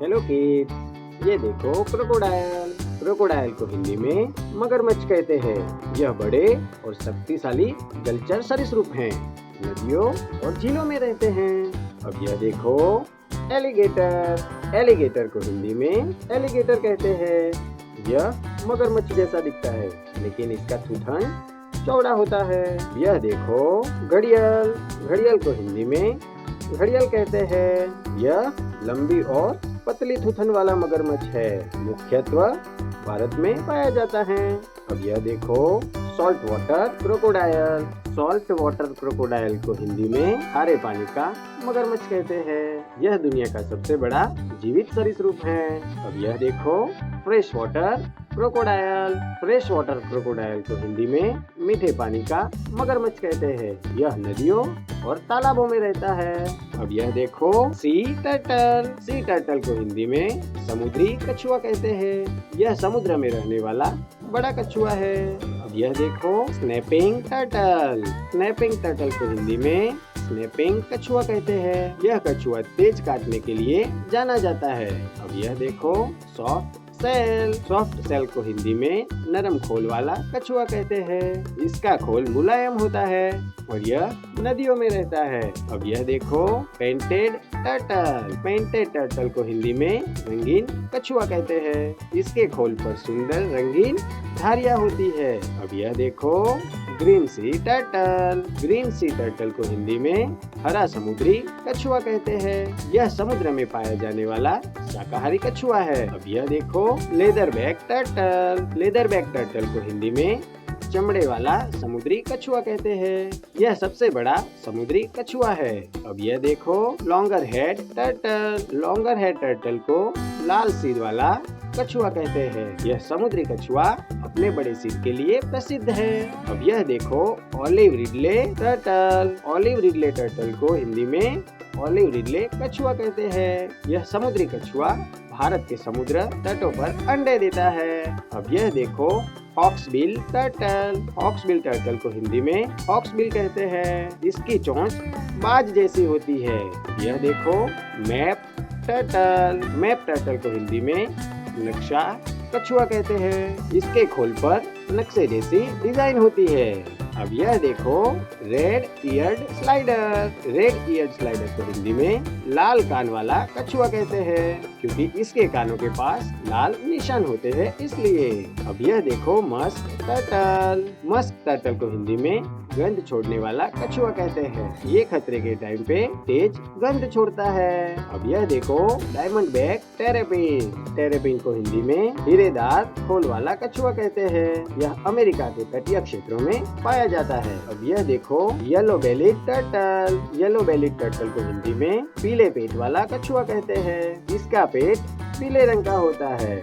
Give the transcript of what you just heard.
Hello kids, ये देखो crocodile. Crocodile को हिंदी में मगरमच्छ कहते हैं। यह बड़े और शक्तिशाली जलचर सरीसृप हैं। नदियों और झीलों में रहते हैं। अब यह देखो एलिगेटर। एलिगेटर को हिंदी में एलिगेटर कहते हैं। यह मगरमच्छ जैसा दिखता है, लेकिन इसका थूथन चौड़ा होता है। यह देखो घड़ियाल। घड़ियाल को हिंदी में घड़ियाल कहते हैं। यह लंबी और पतली थूथन वाला मगरमच्छ है। मुख्यत्व भारत में पाया जाता है। अब यह देखो salt water crocodile. Salt water crocodile को हिंदी में खारे पानी का मगरमच्छ कहते हैं। यह दुनिया का सबसे बड़ा जीवित सरीसृप है। अब यह देखो fresh water crocodile. Fresh water crocodile को हिंदी में मीठे पानी का मगरमच्छ कहते हैं। यह नदियों और तालाबों में रहता है। अब यह देखो सी टर्टल। सी टर्टल को हिंदी में समुद्री कछुआ कहते हैं। यह समुद्र में रहने वाला बड़ा कछुआ है। अब यह देखो स्नैपिंग टर्टल। स्नैपिंग टर्टल को हिंदी में स्नैपिंग कछुआ कहते हैं। यह कछुआ तेज काटने के लिए जाना जाता है। अब यह देखो सॉफ्ट सेल। सॉफ्ट सेल को हिंदी में नरम खोल वाला कछुआ कहते हैं। इसका खोल मुलायम होता है और यह नदियों में रहता है। अब यह देखो पेंटेड टर्टल। पेंटेड टर्टल को हिंदी में रंगीन कछुआ कहते हैं। इसके खोल पर सुंदर रंगीन धारियां होती है। अब यह देखो green sea turtle. Green sea turtle को हिंदी में हरा समुद्री कछुआ कहते हैं। यह समुद्र में पाया जाने वाला शाकाहारी कछुआ है। अब यह देखो leather back turtle. Leather back turtle को हिंदी में चमड़े वाला समुद्री कछुआ कहते हैं। यह सबसे बड़ा समुद्री कछुआ है। अब यह देखो longer head turtle. Longer head turtle को लाल सिर वाला कछुआ कहते हैं। यह समुद्री कछुआ अपने बड़े सिर के लिए प्रसिद्ध है। अब यह देखो olive Ridley turtle. Olive Ridley turtle को हिंदी में ऑलिव रिडले कछुआ कहते हैं। यह समुद्री कछुआ भारत के समुद्र तटों पर अंडे देता है। अब यह देखो हॉक्सबिल टर्टल। हॉक्सबिल टर्टल को हिंदी में हॉक्सबिल कहते हैं। इसकी चोंच बाज जैसी होती है। यह देखो मैप टर्टल। मैप टर्टल को हिंदी में नक्शा कछुआ कहते हैं। इसके खोल पर नक्शे जैसी डिजाइन होती है। अब यह देखो red eared slider. Red eared slider को हिंदी में लाल कान वाला कछुआ कहते हैं, क्योंकि इसके कानों के पास लाल निशान होते हैं इसलिए। अब यह देखो मस्क टर्टल। मस्क टर्टल को हिंदी में गंध छोड़ने वाला कछुआ कहते हैं। ये खतरे के टाइम पे तेज गंध छोड़ता है। अब यह देखो डायमंड बैक टेरेपिन। टेरेपिन को हिंदी में हीरेदार खोल वाला कछुआ कहते हैं। यह अमेरिका के तटीय क्षेत्रों में पाया जाता है। अब यह देखो yellow bellied turtle. Yellow bellied turtle को हिंदी में पीले पेट वाला कछुआ कहते हैं। इसका पेट पीले रंग का होता है।